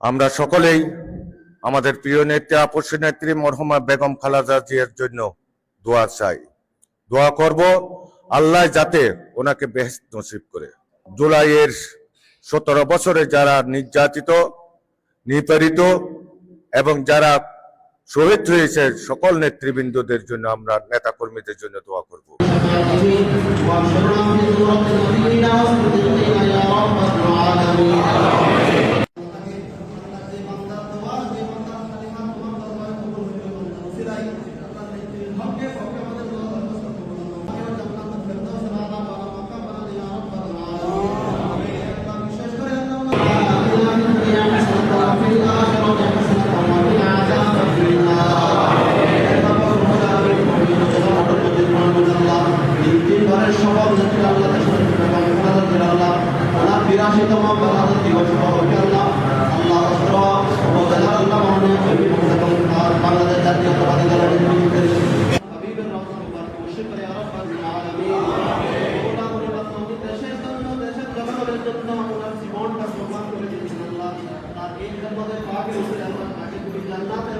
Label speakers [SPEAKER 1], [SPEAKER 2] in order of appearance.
[SPEAKER 1] আমরা সকলেই আমাদের প্রিয় নেত্রী আপসী নেত্রী মরহুমা বেগম খালেদা জিয়ার জন্য দোয়া চাই, দোয়া করব আল্লাহ যাতে ওনাকে বেহেশত নসিব করে। জুলাইয়ের 17 বছরে যারা নির্যাতিত, নিপীড়িত এবং যারা শহীদ হয়েছে সকল নেতৃবৃন্দদের জন্য, আমরা নেতা কর্মীদের জন্য দোয়া করব।
[SPEAKER 2] জীবনটা প্রমাণ করে দিয়েছেন আল্লাহ, তার এই জন্মদের পাকে উঠে আল্লাহ তাকে তুমি জান্নাতে